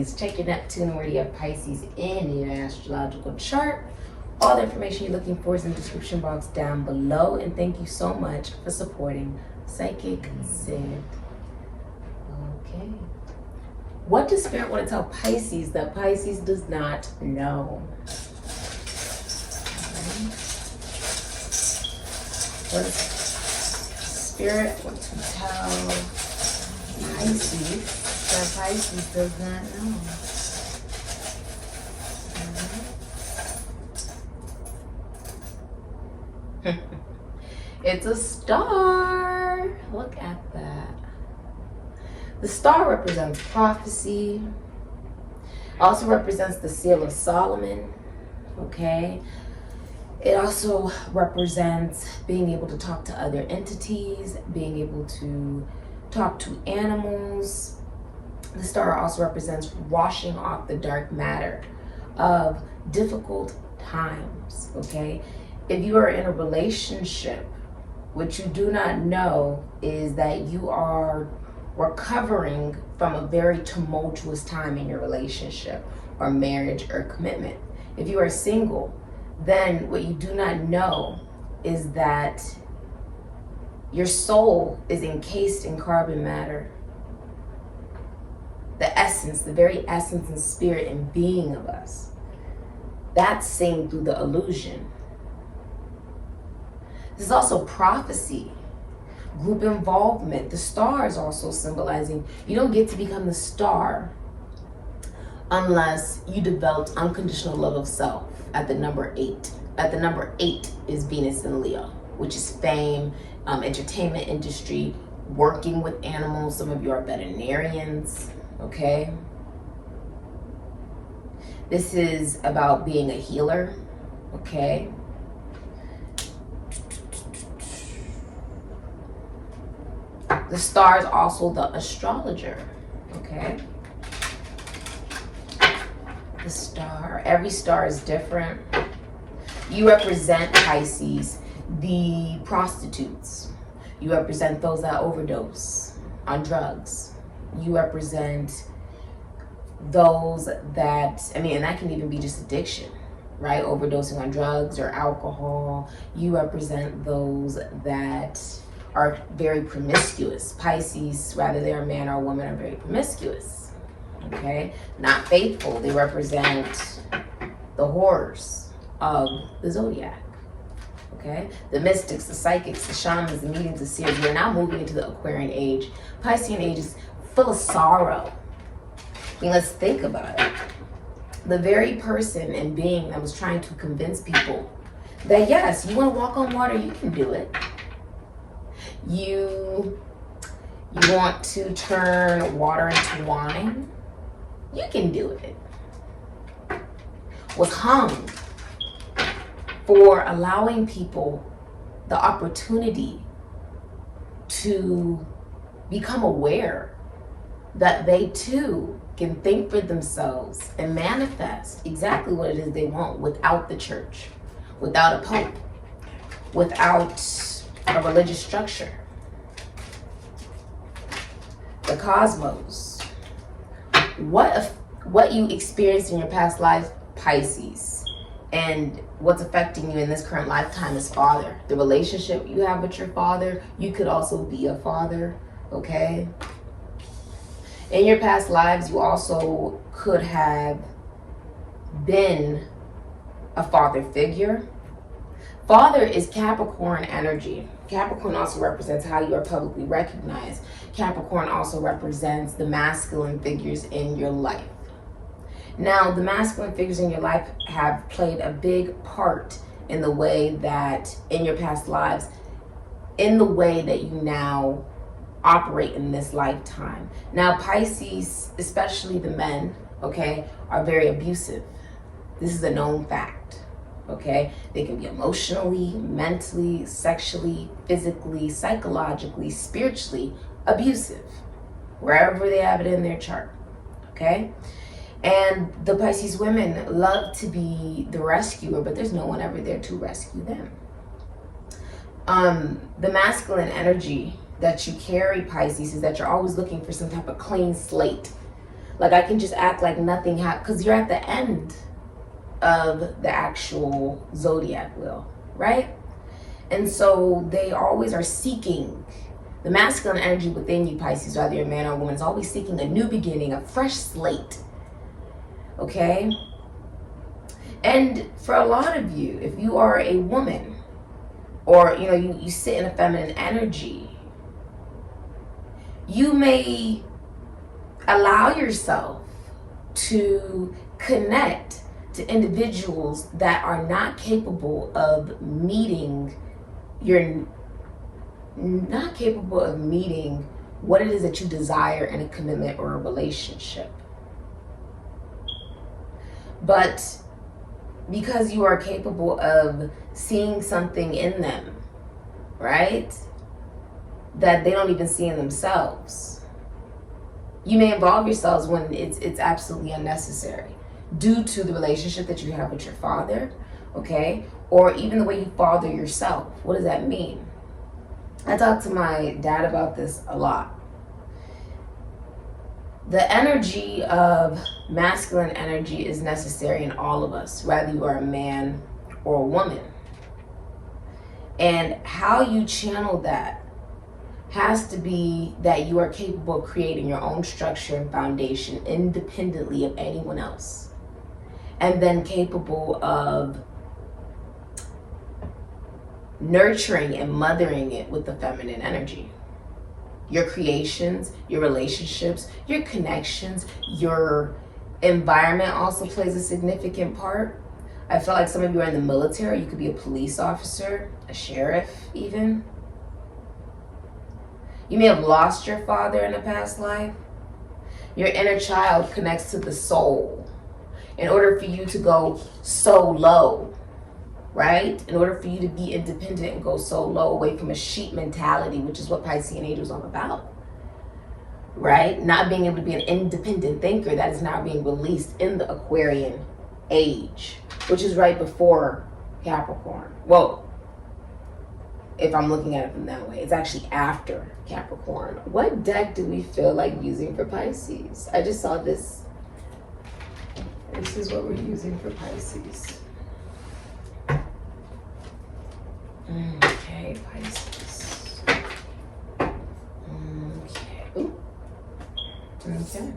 Pisces. Check your Neptune where you have Pisces in your astrological chart. All the information you're looking for is in the description box down below. And thank you so much for supporting SIKIKSYD. Okay. What does Spirit want to tell Pisces that Pisces does not know? What does Spirit want to tell Pisces that Pisces does not know? It's a star. Look at that. The star represents prophecy. Also represents the seal of Solomon. Okay. It also represents being able to talk to other entities, being able to talk to animals. The star also represents washing off the dark matter of difficult times. Okay. If you are in a relationship, what you do not know is that you are recovering from a very tumultuous time in your relationship or marriage or commitment. If you are single, then what you do not know is that your soul is encased in carbon matter. The essence, the very essence and spirit and being of us. That's seen through the illusion. This is also prophecy, group involvement. The star is also symbolizing you don't get to become the star unless you developed unconditional love of self at the number 8. At the number 8 is Venus and Leo, which is fame, entertainment industry, working with animals. Some of you are veterinarians, okay? This is about being a healer, okay? The star is also the astrologer, okay? The star, every star is different. You represent Pisces, the prostitutes. You represent those that overdose on drugs. You represent those that, and that can even be just addiction, right? Overdosing on drugs or alcohol. You represent those that are very promiscuous. Pisces, whether they're a man or a woman, are very promiscuous, okay? Not faithful. They represent the horrors of the zodiac, okay? The mystics, the psychics, the shamans, the mediums, the seers. We're now moving into the Aquarian age. Piscean age is full of sorrow. Let's think about it. The very person and being that was trying to convince people that yes, you want to walk on water, you can do it. You want to turn water into wine, you can do it. Was hung for allowing people the opportunity to become aware that they too can think for themselves and manifest exactly what it is they want without the church, without a pope, without a religious structure. The cosmos. What you experienced in your past life, Pisces, and what's affecting you in this current lifetime is father. The relationship you have with your father, you could also be a father, okay? In your past lives, you also could have been a father figure. Father is Capricorn energy. Capricorn also represents how you are publicly recognized. Capricorn also represents the masculine figures in your life. Now, the masculine figures in your life have played a big part in the way that, in your past lives, in the way that you now operate in this lifetime. Now, Pisces, especially the men, okay, are very abusive. This is a known fact. Okay, they can be emotionally, mentally, sexually, physically, psychologically, spiritually abusive, wherever they have it in their chart. Okay, and the Pisces women love to be the rescuer, but there's no one ever there to rescue them. The masculine energy that you carry, Pisces, is that you're always looking for some type of clean slate. Like, I can just act like nothing happened, because you're at the end of the actual zodiac wheel, right? And so they always are seeking, the masculine energy within you, Pisces, whether you're a man or a woman, is always seeking a new beginning, a fresh slate, okay? And for a lot of you, if you are a woman, or you sit in a feminine energy, you may allow yourself to connect to individuals that are not capable of meeting what it is that you desire in a commitment or a relationship. But because you are capable of seeing something in them, right, that they don't even see in themselves, you may involve yourselves when it's absolutely unnecessary, due to the relationship that you have with your father, okay? Or even the way you father yourself. What does that mean? I talk to my dad about this a lot. The energy of masculine energy is necessary in all of us, whether you are a man or a woman. And how you channel that has to be that you are capable of creating your own structure and foundation independently of anyone else. And then capable of nurturing and mothering it with the feminine energy. Your creations, your relationships, your connections, your environment also plays a significant part. I feel like some of you are in the military. You could be a police officer, a sheriff even. You may have lost your father in a past life. Your inner child connects to the soul. In order for you to go so low, right? In order for you to be independent and go so low, away from a sheep mentality, which is what Piscean age was all about, right? Not being able to be an independent thinker, that is now being released in the Aquarian age, which is right before Capricorn. Well, if I'm looking at it from that way, it's actually after Capricorn. What deck do we feel like using for Pisces? I just saw this. This is what we're using for Pisces. Okay, Pisces. Okay. Ooh. Okay.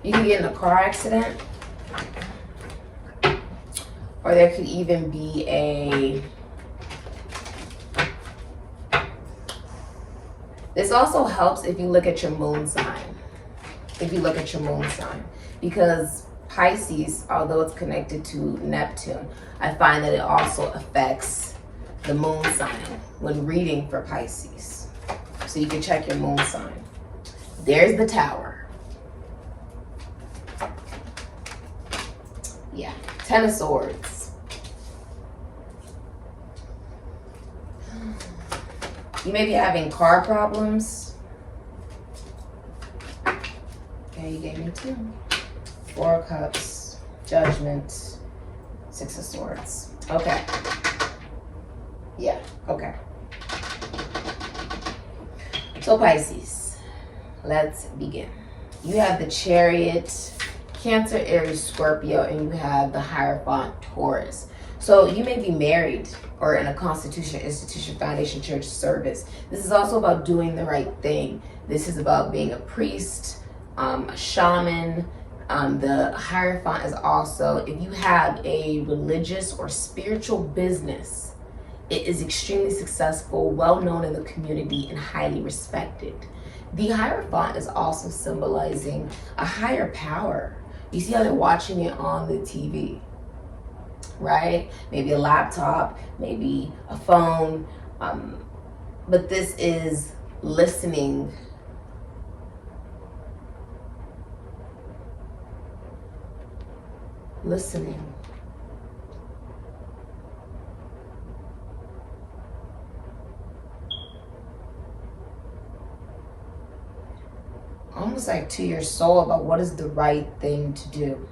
You can get in a car accident, or there could even be a... This also helps if you look at your moon sign. Because Pisces, although it's connected to Neptune, I find that it also affects the moon sign when reading for Pisces. So you can check your moon sign. There's the Tower. Yeah, Ten of Swords. You may be having car problems. Okay, you gave me 2. 4 of Cups, Judgment, 6 of Swords. Okay. Yeah, okay. So Pisces, let's begin. You have the Chariot, Cancer, Aries, Scorpio, and you have the Hierophant, Taurus. So you may be married or in a constitution, institution, foundation, church service. This is also about doing the right thing. This is about being a priest, a shaman. The Hierophant is also, if you have a religious or spiritual business, it is extremely successful, well known in the community, and highly respected. The Hierophant is also symbolizing a higher power. You see how they're watching it on the TV, right? Maybe a laptop, maybe a phone, but this is listening. Almost like to your soul about what is the right thing to do.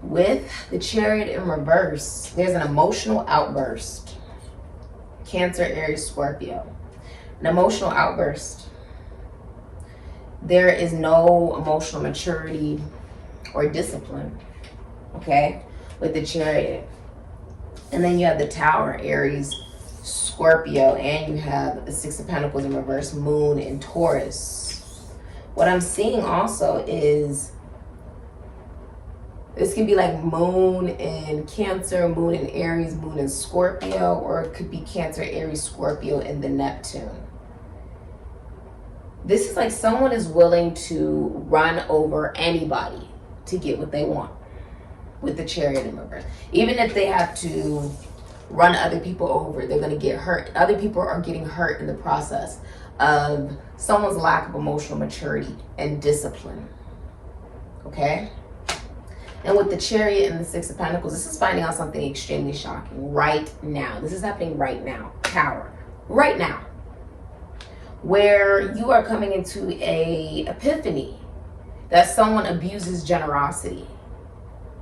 With the Chariot in reverse, there's an emotional outburst. Cancer, Aries, Scorpio. An emotional outburst. there is no emotional maturity or discipline, okay, with the Chariot. And then you have the Tower, Aries, Scorpio, and you have the Six of Pentacles in reverse, Moon in Taurus. What I'm seeing also is this can be like Moon in Cancer, Moon in Aries, Moon in Scorpio, or it could be Cancer, Aries, Scorpio in the Neptune. This is like someone is willing to run over anybody to get what they want with the Chariot in reverse. Even if they have to run other people over, they're going to get hurt. Other people are getting hurt in the process of someone's lack of emotional maturity and discipline. Okay? And with the Chariot and the Six of Pentacles, this is finding out something extremely shocking right now. This is happening right now. Tower. Right now. Where you are coming into a epiphany that someone abuses generosity.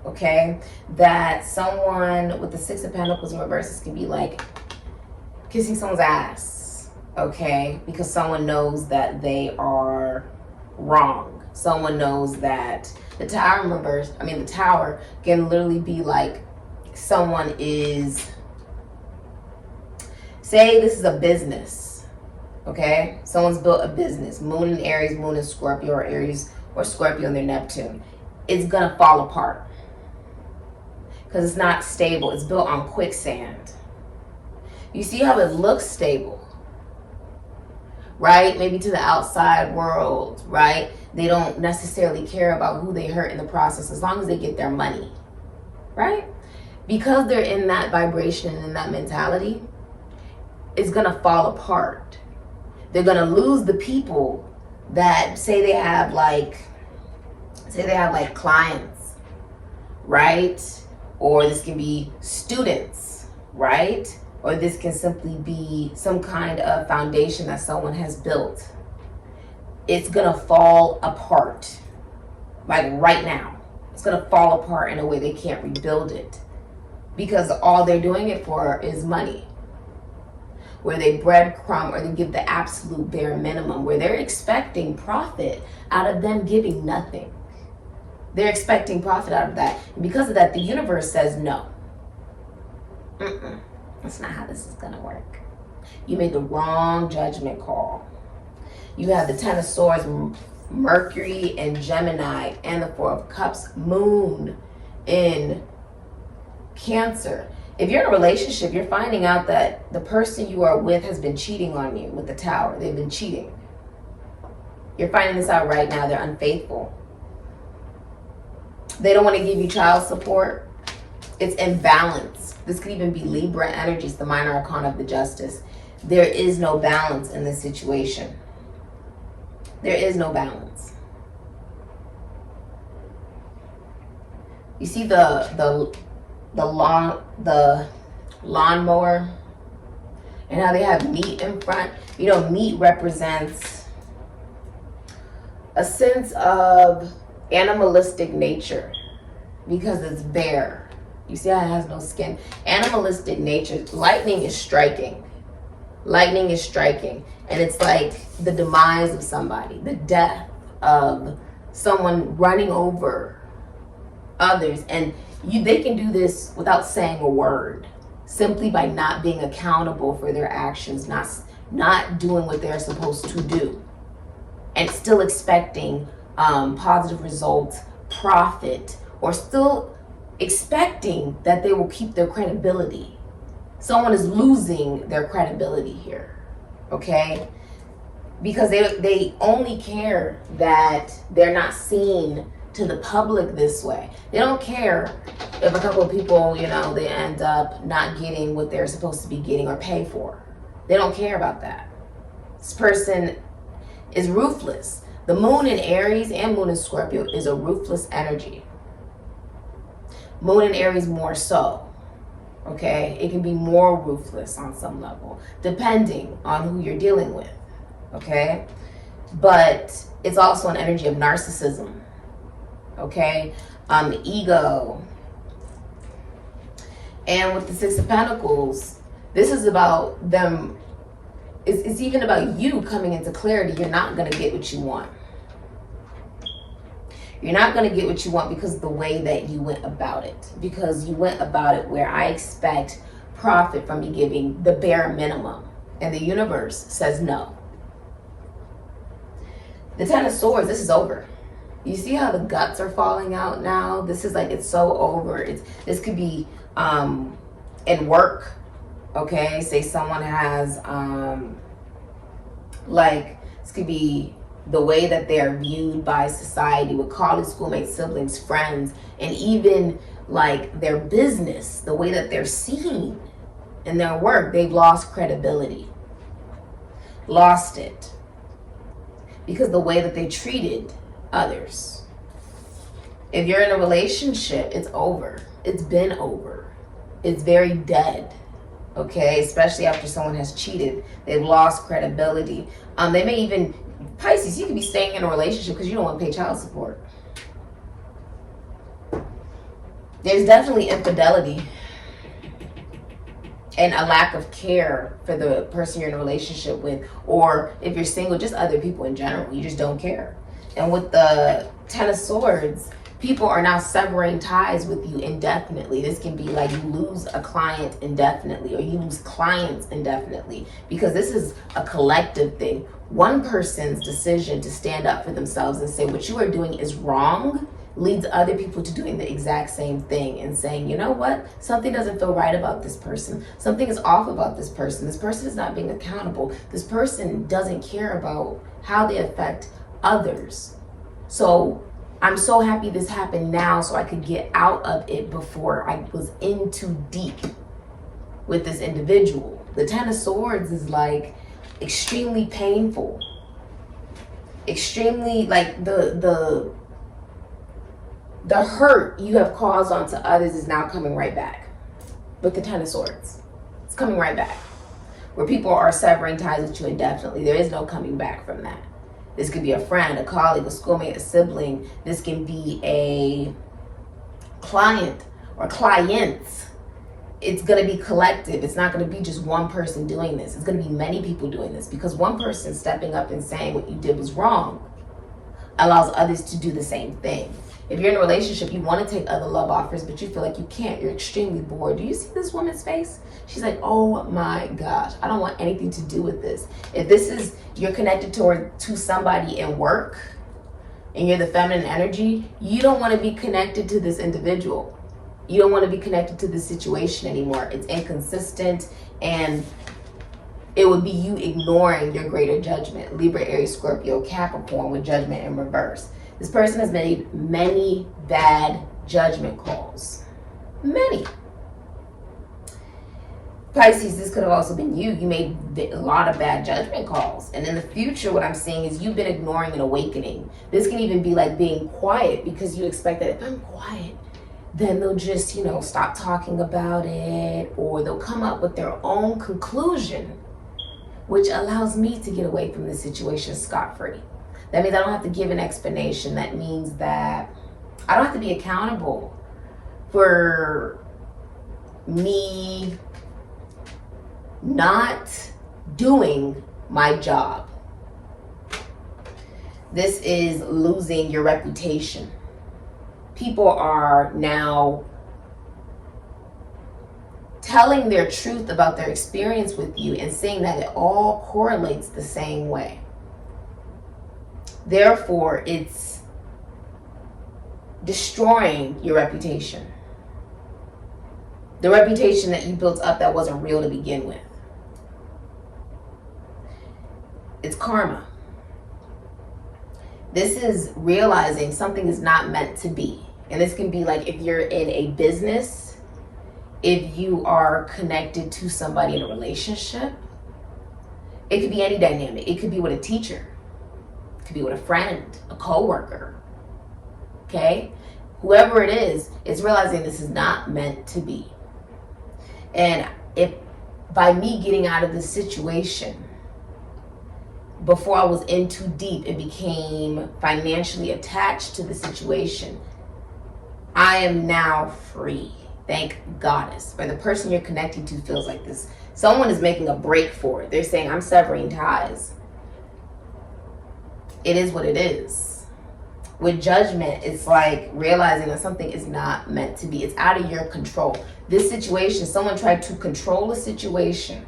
Okay? That someone with the Six of Pentacles in reverse, this can be like kissing someone's ass. Okay? Because someone knows that they are wrong. Someone knows that the Tower in reverse, the Tower can literally be like someone is, say this is a business, okay? Someone's built a business, Moon in Aries, Moon in Scorpio, or Aries or Scorpio in their Neptune. It's gonna fall apart because it's not stable. It's built on quicksand. You see how it looks stable, right? Maybe to the outside world, right? They don't necessarily care about who they hurt in the process as long as they get their money, right? Because they're in that vibration and in that mentality, it's gonna fall apart. They're gonna lose the people that say they have like clients, right? Or this can be students, right? Or this can simply be some kind of foundation that someone has built. It's gonna fall apart, like right now. It's gonna fall apart in a way they can't rebuild it because all they're doing it for is money. Where they breadcrumb or they give the absolute bare minimum, where they're expecting profit out of them giving nothing. They're expecting profit out of that. And because of that, the universe says no. That's not how this is gonna work. You made the wrong judgment call. You have the Ten of Swords, Mercury and Gemini, and the Four of Cups, Moon in Cancer. If you're in a relationship, you're finding out that the person you are with has been cheating on you with the Tower. They've been cheating. You're finding this out right now. They're unfaithful. They don't want to give you child support. It's imbalance. This could even be Libra energies, the minor arcana of the Justice. There is no balance in this situation. There is no balance. You see the lawnmower and how they have meat in front. You know, meat represents a sense of animalistic nature because it's bare. You see how it has no skin? Animalistic nature. Lightning is striking. Lightning is striking. And it's like the demise of somebody, the death of someone running over others. And they can do this without saying a word, simply by not being accountable for their actions, not doing what they're supposed to do, and still expecting positive results, profit, or still expecting that they will keep their credibility. Someone is losing their credibility here. Okay, because they only care that they're not seen to the public this way. They don't care if a couple of people, they end up not getting what they're supposed to be getting or pay for. They don't care about that. This person is ruthless. The Moon in Aries and Moon in Scorpio is a ruthless energy. Moon in Aries more so. Okay, it can be more ruthless on some level, depending on who you're dealing with. Okay, but it's also an energy of narcissism. Okay, ego. And with the Six of Pentacles, this is about them. It's even about you coming into clarity. You're not going to get what you want. You're not going to get what you want because of the way that you went about it. Because you went about it where I expect profit from you giving the bare minimum. And the universe says no. The Ten of Swords, this is over. You see how the guts are falling out now? This is like, it's so over. This could be in work, okay? Say someone has, this could be the way that they are viewed by society with colleagues, schoolmates, siblings, friends, and even like their business, the way that they're seen in their work. They've lost credibility. Lost it. Because the way that they treated others. If you're in a relationship, it's over. It's been over. It's very dead. Okay, especially after someone has cheated. They've lost credibility. They may even, Pisces, you could be staying in a relationship because you don't want to pay child support. There's definitely infidelity and a lack of care for the person you're in a relationship with, or if you're single, just other people in general. You just don't care. And with the Ten of Swords, people are now severing ties with you indefinitely. This can be like you lose a client indefinitely, or you lose clients indefinitely, because this is a collective thing. One person's decision to stand up for themselves and say what you are doing is wrong leads other people to doing the exact same thing and saying, you know what, something doesn't feel right about this person. Something is off about this person. This person is not being accountable. This person doesn't care about how they affect others. So I'm so happy this happened now so I could get out of it before I was in too deep with this individual. The Ten of Swords is like extremely painful. Extremely, like the hurt you have caused onto others is now coming right back with the Ten of Swords. It's coming right back. Where people are severing ties with you indefinitely. There is no coming back from that. This could be a friend, a colleague, a schoolmate, a sibling. This can be a client or clients. It's going to be collective. It's not going to be just one person doing this. It's going to be many people doing this, because one person stepping up and saying what you did was wrong allows others to do the same thing. If you're in a relationship, you want to take other love offers, but you feel like you can't. You're extremely bored. Do you see this woman's face? She's like, oh my gosh, I don't want anything to do with this. If this is, you're connected to somebody in work and you're the feminine energy, you don't want to be connected to this individual. You don't want to be connected to this situation anymore. It's inconsistent, and it would be you ignoring your greater judgment. Libra, Aries, Scorpio, Capricorn with judgment in reverse. This person has made many bad judgment calls. Many. Pisces, this could have also been you. You made a lot of bad judgment calls. And in the future, what I'm seeing is you've been ignoring an awakening. This can even be like being quiet, because you expect that if I'm quiet, then they'll just, stop talking about it, or they'll come up with their own conclusion, which allows me to get away from this situation scot-free. That means I don't have to give an explanation. That means that I don't have to be accountable for me not doing my job. This is losing your reputation. People are now telling their truth about their experience with you and saying that it all correlates the same way. Therefore, it's destroying your reputation. The reputation that you built up that wasn't real to begin with. It's karma. This is realizing something is not meant to be. And this can be like if you're in a business, if you are connected to somebody in a relationship. It could be any dynamic. It could be with a teacher. It could be with a friend, a coworker. Okay? Whoever it is, it's realizing this is not meant to be. And if by me getting out of this situation, before I was in too deep and became financially attached to the situation, I am now free. Thank Goddess. Where the person you're connected to feels like this. Someone is making a break for it. They're saying, I'm severing ties. It is what it is. With judgment, it's like realizing that something is not meant to be. It's out of your control. This situation, someone tried to control a situation.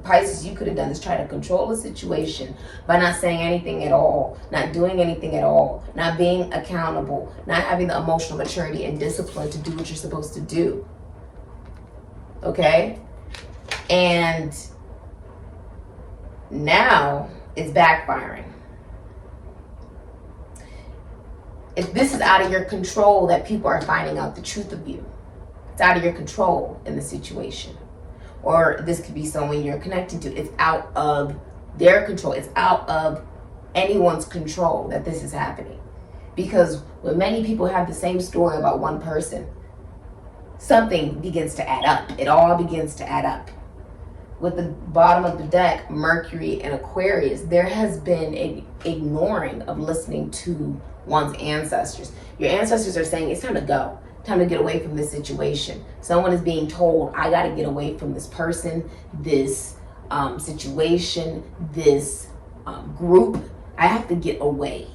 Pisces, you could have done this, try to control a situation by not saying anything at all, not doing anything at all, not being accountable, not having the emotional maturity and discipline to do what you're supposed to do. Okay? And now it's backfiring. If this is out of your control, that people are finding out the truth of you. It's out of your control in the situation. Or this could be someone you're connected to. It's out of their control. It's out of anyone's control that this is happening. Because when many people have the same story about one person, something begins to add up. It all begins to add up. With the bottom of the deck, Mercury and Aquarius, there has been an ignoring of listening to one's ancestors. Your ancestors are saying it's time to go. Time to get away from this situation. Someone is being told, I got to get away from this person, this situation, this group. I have to get away.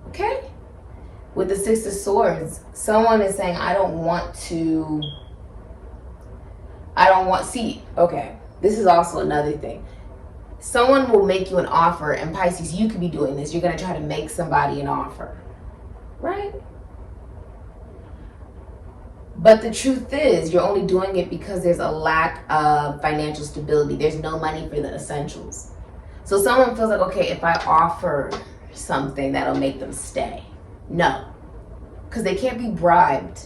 Okay? With the Six of Swords, someone is saying, okay, this is also another thing. Someone will make you an offer, and Pisces, you could be doing this. You're going to try to make somebody an offer. Right? But the truth is, you're only doing it because there's a lack of financial stability. There's no money for the essentials. So someone feels like, okay, if I offer something, that'll make them stay. No. Because they can't be bribed.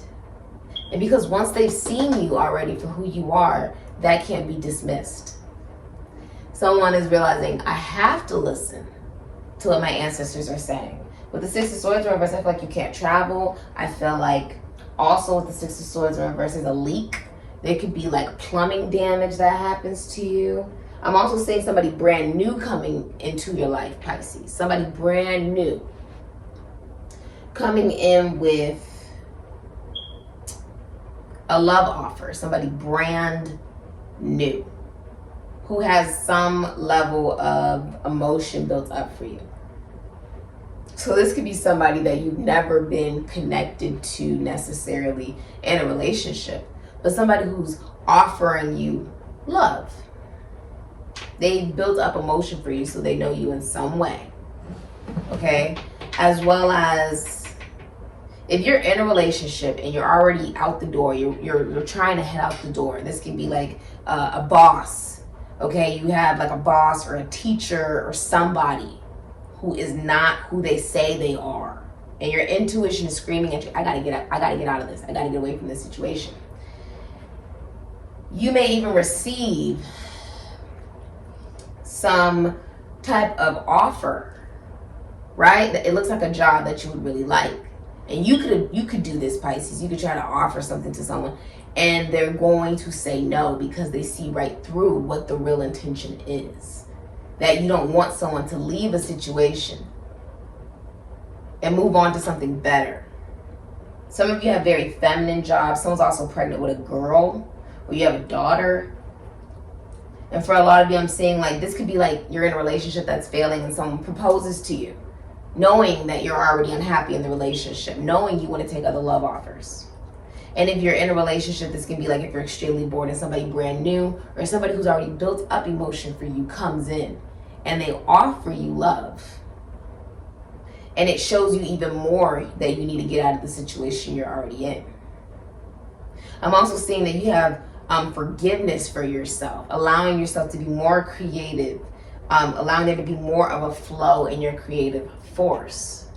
And because once they've seen you already for who you are, that can't be dismissed. Someone is realizing, I have to listen to what my ancestors are saying. With the Six of Swords in reverse, I feel like you can't travel. I feel like also with the Six of Swords in reverse is a leak. There could be like plumbing damage that happens to you. I'm also seeing somebody brand new coming into your life, Pisces. Somebody brand new. Coming in with a love offer. Somebody brand new. Who has some level of emotion built up for you. So this could be somebody that you've never been connected to necessarily in a relationship, but somebody who's offering you love. They've built up emotion for you, so they know you in some way. Okay? As well as if you're in a relationship and you're already out the door, you're trying to head out the door. This can be like a boss. Okay? You have like a boss or a teacher or somebody who is not who they say they are. And your intuition is screaming at you, I gotta get out of this. I gotta get away from this situation. You may even receive some type of offer, right? It looks like a job that you would really like. And you could do this, Pisces. You could try to offer something to someone and they're going to say no because they see right through what the real intention is. That you don't want someone to leave a situation and move on to something better. Some of you have very feminine jobs. Someone's also pregnant with a girl, or you have a daughter. And for a lot of you, I'm seeing like this could be like you're in a relationship that's failing and someone proposes to you, knowing that you're already unhappy in the relationship, knowing you want to take other love offers. And if you're in a relationship, this can be like if you're extremely bored and somebody brand new or somebody who's already built up emotion for you comes in and they offer you love. And it shows you even more that you need to get out of the situation you're already in. I'm also seeing that you have forgiveness for yourself, allowing yourself to be more creative, allowing there to be more of a flow in your creative force.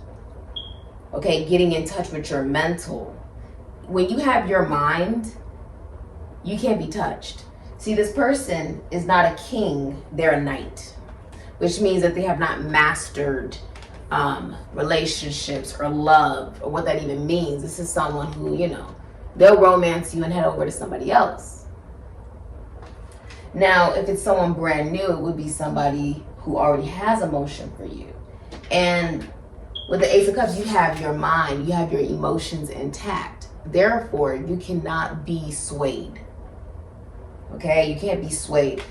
Okay, getting in touch with your mental. When you have your mind, you can't be touched. See, this person is not a king, they're a knight, which means that they have not mastered relationships or love or what that even means. This is someone who, they'll romance you and head over to somebody else. Now, if it's someone brand new, it would be somebody who already has emotion for you. And with the Ace of Cups, you have your mind, you have your emotions intact. Therefore, you cannot be swayed. Okay, you can't be swayed.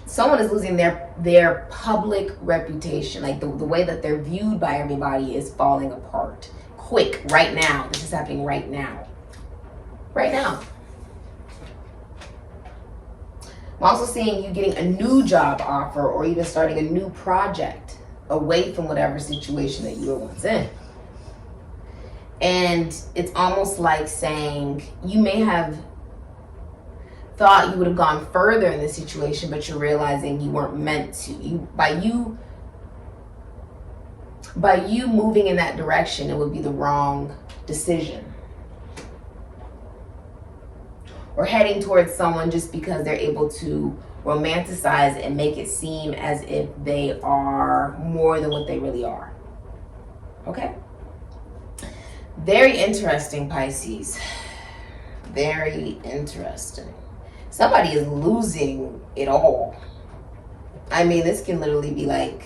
someone is losing their public reputation. Like the way that they're viewed by everybody is falling apart. Quick, right now. This is happening right now. Right now. I'm also seeing you getting a new job offer or even starting a new project away from whatever situation that you were once in. And it's almost like saying you may have thought you would have gone further in this situation, but you're realizing you weren't meant to. By you moving in that direction, it would be the wrong decision. Or heading towards someone just because they're able to romanticize and make it seem as if they are more than what they really are. Okay? Very interesting, Pisces. Very interesting. Somebody is losing it all. I mean, this can literally be like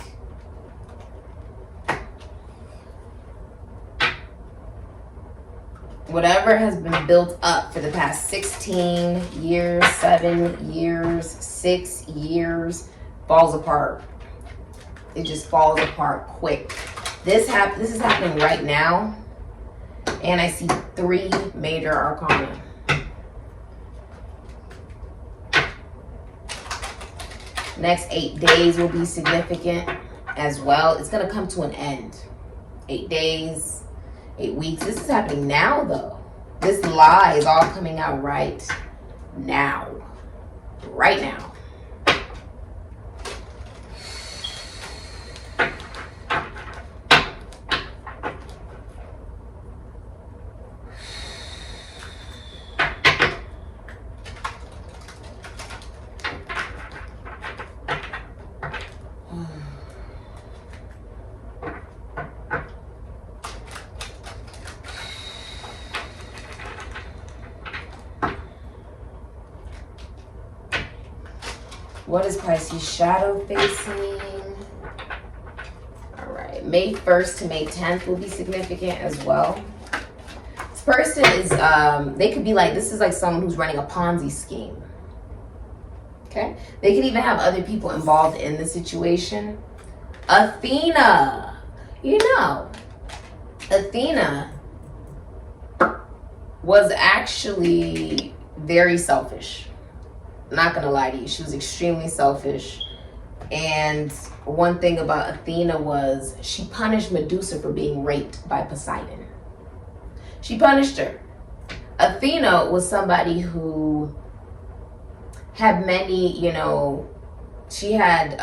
whatever has been built up for the past 16 years, 7 years, 6 years falls apart. It just falls apart quick. This is happening right now. And I see 3 major arcana. Next 8 days will be significant as well. It's going to come to an end. 8 days, 8 weeks. This is happening now, though. This lie is all coming out right now. Right now. What is Pisces shadow facing? All right, May 1st to May 10th will be significant as well. This person is, they could be like, this is like someone who's running a Ponzi scheme. Okay? They could even have other people involved in the situation. Athena. You know, Athena was actually very selfish. Not gonna lie to you, she was extremely selfish. And one thing about Athena was she punished Medusa for being raped by Poseidon. She punished her. Athena was somebody who had many, you know, she had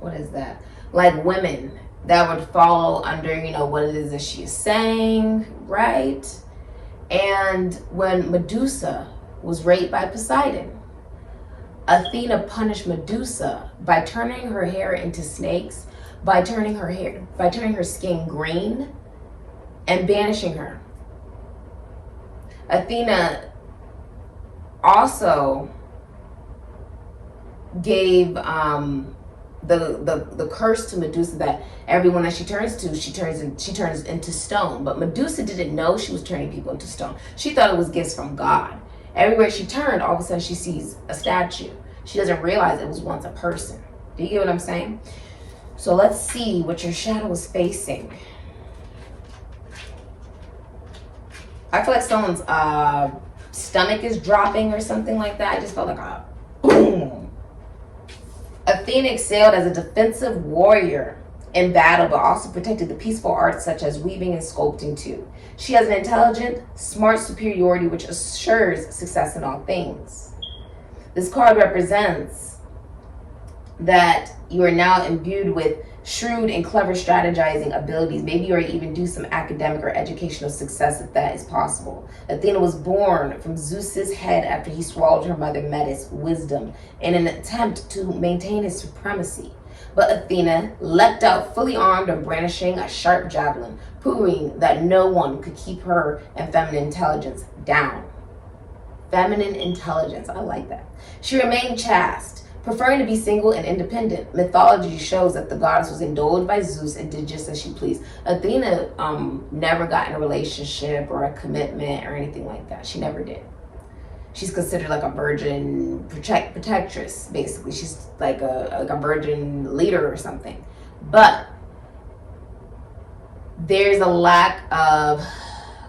what is that, like women that would follow under, you know, what it is that she is saying, right? And when Medusa was raped by Poseidon, Athena punished Medusa by turning her hair into snakes, by turning her skin green, and banishing her. Athena also gave the curse to Medusa that everyone that she turns to, she turns into stone. But Medusa didn't know she was turning people into stone. She thought it was gifts from God. Everywhere she turned, all of a sudden she sees a statue. She doesn't realize it was once a person. Do you get what I'm saying? So let's see what your shadow is facing. I feel like someone's stomach is dropping or something like that. I just felt like a boom. Athena excelled as a defensive warrior in battle, but also protected the peaceful arts such as weaving and sculpting too. She has an intelligent, smart superiority which assures success in all things. This card represents that you are now imbued with shrewd and clever strategizing abilities. Maybe you already even do some academic or educational success if that is possible. Athena was born from Zeus's head after he swallowed her mother Metis' wisdom in an attempt to maintain his supremacy. But Athena leapt out fully armed and brandishing a sharp javelin, proving that no one could keep her and feminine intelligence down. Feminine intelligence, I like that. She remained chaste, preferring to be single and independent. Mythology shows that the goddess was indulged by Zeus and did just as she pleased. Athena never got in a relationship or a commitment or anything like that. She never did. She's considered like a virgin protectress, basically. She's like a virgin leader or something. But there's a lack of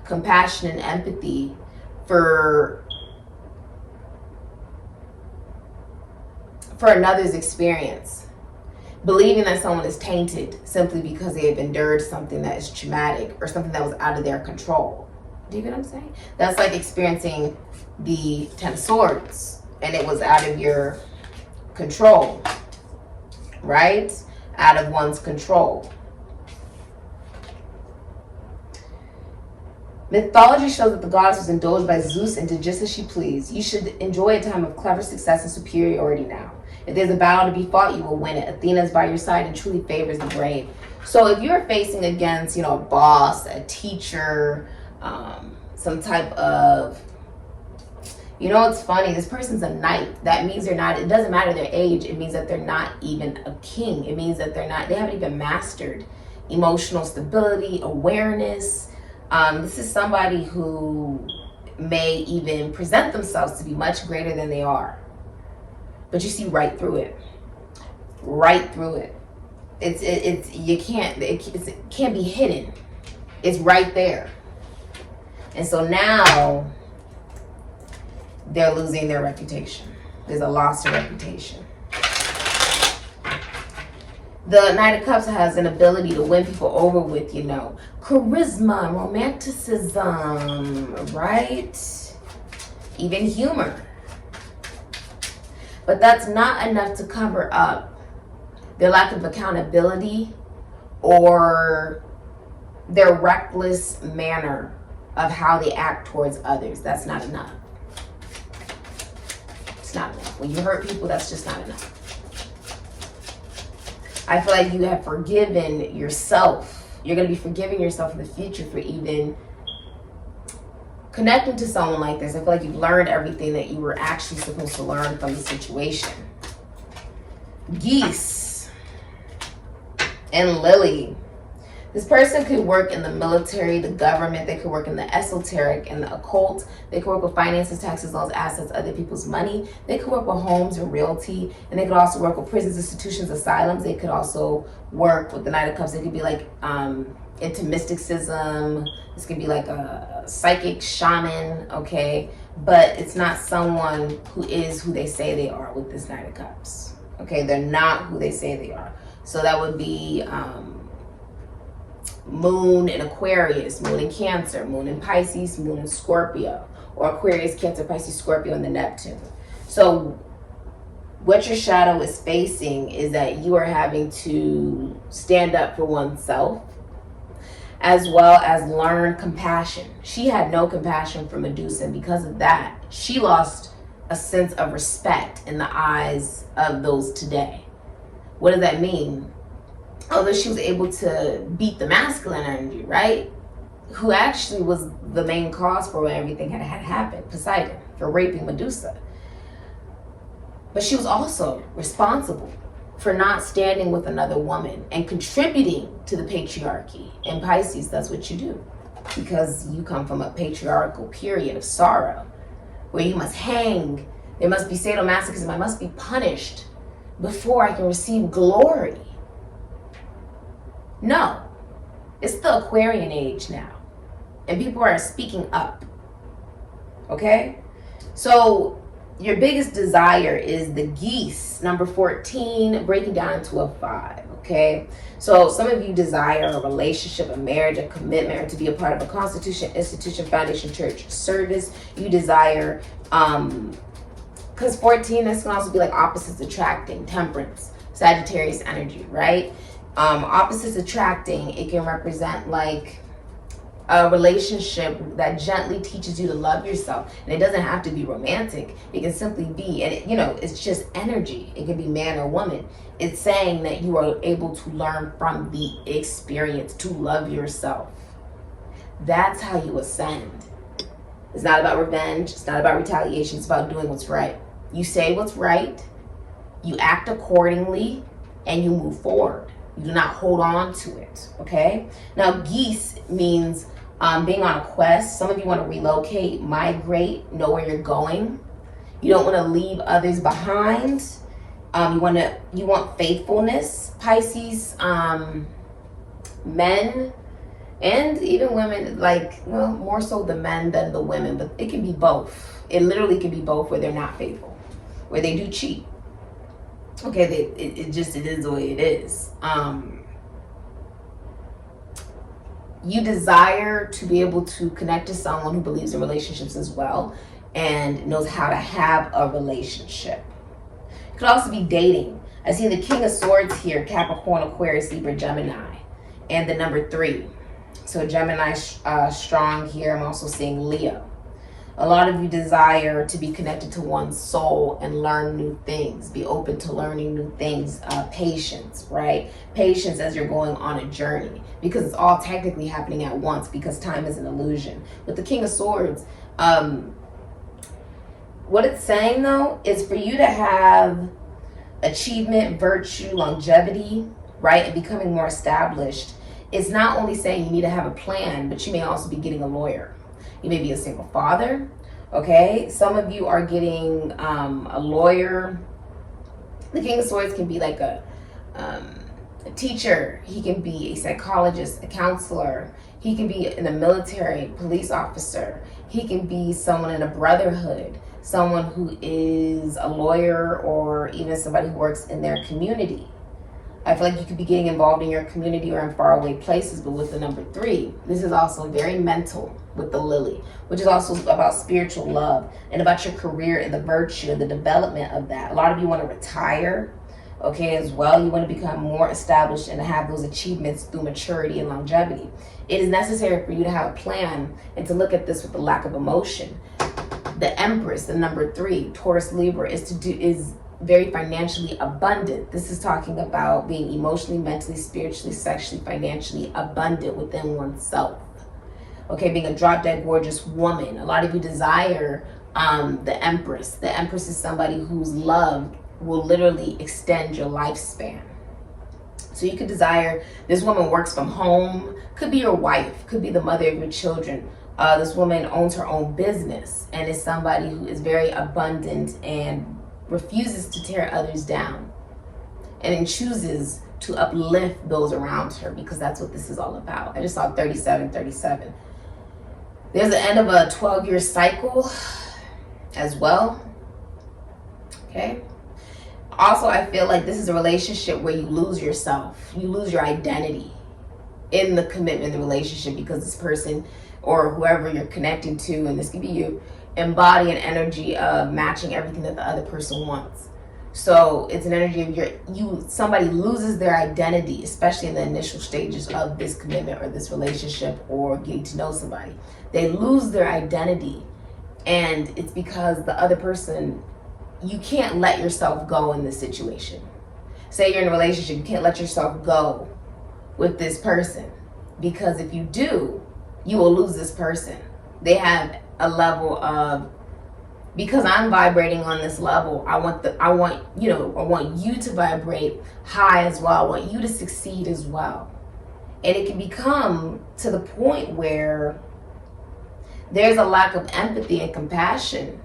compassion and empathy for another's experience. Believing that someone is tainted simply because they have endured something that is traumatic or something that was out of their control. Do you get what I'm saying? That's like experiencing the 10 Swords and it was out of your control, right? Out of one's control. Mythology shows that the goddess was indulged by Zeus and did just as she pleased. You should enjoy a time of clever success and superiority now. If there's a battle to be fought, you will win it. Athena is by your side and truly favors the brave. So if you're facing against, a boss, a teacher, some type of, it's funny, this person's a knight. That means they're not, it doesn't matter their age. It means that they're not even a king. It means that they haven't even mastered emotional stability, awareness. This is somebody who may even present themselves to be much greater than they are. But you see right through it. Right through it. It can't be hidden. It's right there. And so now they're losing their reputation. There's a loss of reputation. The Knight of Cups has an ability to win people over with, charisma and romanticism, right? Even humor. But that's not enough to cover up their lack of accountability or their reckless manner of how they act towards others. That's not enough. It's not enough. When you hurt people, that's just not enough. I feel like you have forgiven yourself. You're going to be forgiving yourself in the future for even connecting to someone like this. I feel like you've learned everything that you were actually supposed to learn from the situation. Geese and Lily. This person could work in the military, the government. They could work in the esoteric and the occult. They could work with finances, taxes, loans, assets, other people's money. They could work with homes and realty. And they could also work with prisons, institutions, asylums. They could also work with the Knight of Cups. They could be like into mysticism. This could be like a psychic shaman, okay? But it's not someone who is who they say they are with this Knight of Cups, okay? They're not who they say they are. So that would be Moon in Aquarius, Moon in Cancer, Moon in Pisces, Moon in Scorpio, or Aquarius, Cancer, Pisces, Scorpio, and the Neptune. So what your shadow is facing is that you are having to stand up for oneself, as well as learn compassion. She had no compassion for Medusa, and because of that, she lost a sense of respect in the eyes of those today. What does that mean? Although she was able to beat the masculine energy, right? Who actually was the main cause for when everything had happened, Poseidon, for raping Medusa. But she was also responsible for not standing with another woman and contributing to the patriarchy. In Pisces, that's what you do. Because you come from a patriarchal period of sorrow where you must hang, there must be sadomasochism, I must be punished before I can receive glory. No, it's the Aquarian age now. And people are speaking up. Okay? So your biggest desire is the geese, number 14, breaking down into a 5. Okay? So some of you desire a relationship, a marriage, a commitment, or to be a part of a constitution, institution, foundation, church, service. You desire, because 14, this can also be like opposites attracting, temperance, Sagittarius energy, right? Opposites attracting, it can represent like a relationship that gently teaches you to love yourself. And it doesn't have to be romantic. It can simply be, and it's just energy. It can be man or woman. It's saying that you are able to learn from the experience to love yourself. That's how you ascend. It's not about revenge. It's not about retaliation. It's about doing what's right. You say what's right, you act accordingly, and you move forward. You do not hold on to it, okay? Now, geese means being on a quest. Some of you want to relocate, migrate, know where you're going. You don't want to leave others behind. You want faithfulness, Pisces. Men and even women, like, well, more so the men than the women, but it can be both. It literally can be both, where they're not faithful, where they do cheat. Okay, it is the way it is. You desire to be able to connect to someone who believes in relationships as well and knows how to have a relationship. It could also be dating. I see the King of Swords here, Capricorn, Aquarius, Libra, Gemini, and the number 3. So Gemini strong here. I'm also seeing Leo. A lot of you desire to be connected to one's soul and learn new things. Be open to learning new things. Patience, right? Patience as you're going on a journey, because it's all technically happening at once, because time is an illusion. With the King of Swords, what it's saying though is for you to have achievement, virtue, longevity, right, and becoming more established. It's not only saying you need to have a plan, but you may also be getting a lawyer. You may be a single father, okay? Some of you are getting a lawyer. The King of Swords can be like a teacher. He can be a psychologist, a counselor. He can be in the military, police officer. He can be someone in a brotherhood, someone who is a lawyer, or even somebody who works in their community. I feel like you could be getting involved in your community or in faraway places, but with the number 3, this is also very mental with the Lily, which is also about spiritual love and about your career and the virtue and the development of that. A lot of you want to retire, okay, as well. You want to become more established and have those achievements through maturity and longevity. It is necessary for you to have a plan and to look at this with a lack of emotion. The Empress, the number 3, Taurus, Libra, is very financially abundant. This is talking about being emotionally, mentally, spiritually, sexually, financially abundant within oneself. Okay, being a drop dead gorgeous woman. A lot of you desire the Empress. The Empress is somebody whose love will literally extend your lifespan. So you could desire, this woman works from home, could be your wife, could be the mother of your children. This woman owns her own business and is somebody who is very abundant and refuses to tear others down, and then chooses to uplift those around her, because that's what this is all about. I just saw 37. There's the end of a 12-year cycle as well. Okay. Also, I feel like this is a relationship where you lose yourself. You lose your identity in the commitment, the relationship, because this person or whoever you're connecting to, and this could be you, embody an energy of matching everything that the other person wants. So it's an energy of somebody loses their identity, especially in the initial stages of this commitment or this relationship or getting to know somebody. They lose their identity, and it's because the other person, you can't let yourself go in this situation. Say you're in a relationship, you can't let yourself go with this person, because if you do, you will lose this person. They have a level of, because I'm vibrating on this level, I want you to vibrate high as well. I want you to succeed as well. And it can become to the point where there's a lack of empathy and compassion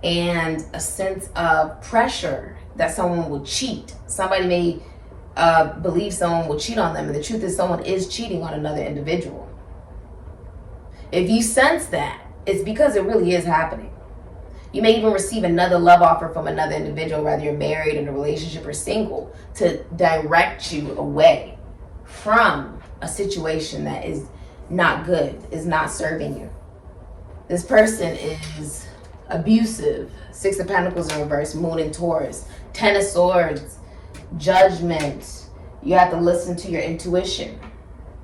and a sense of pressure that someone will cheat. Somebody may believe someone will cheat on them, and the truth is someone is cheating on another individual. If you sense that, it's because it really is happening. You may even receive another love offer from another individual, whether you're married, in a relationship, or single, to direct you away from a situation that is not good, is not serving you. This person is abusive. 6 of Pentacles in reverse, Moon in Taurus. 10 of Swords, Judgment. You have to listen to your intuition.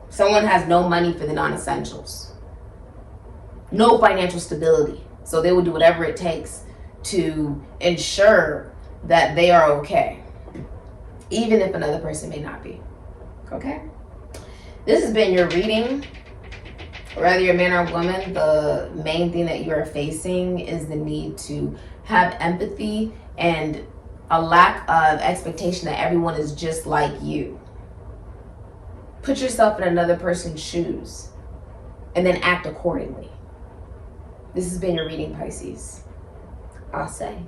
Someone has no money for the non-essentials. No financial stability. So they will do whatever it takes to ensure that they are okay, even if another person may not be. Okay? This has been your reading. Whether you're a man or a woman, the main thing that you are facing is the need to have empathy and a lack of expectation that everyone is just like you. Put yourself in another person's shoes. and then act accordingly. This has been your reading, Pisces. I'll say.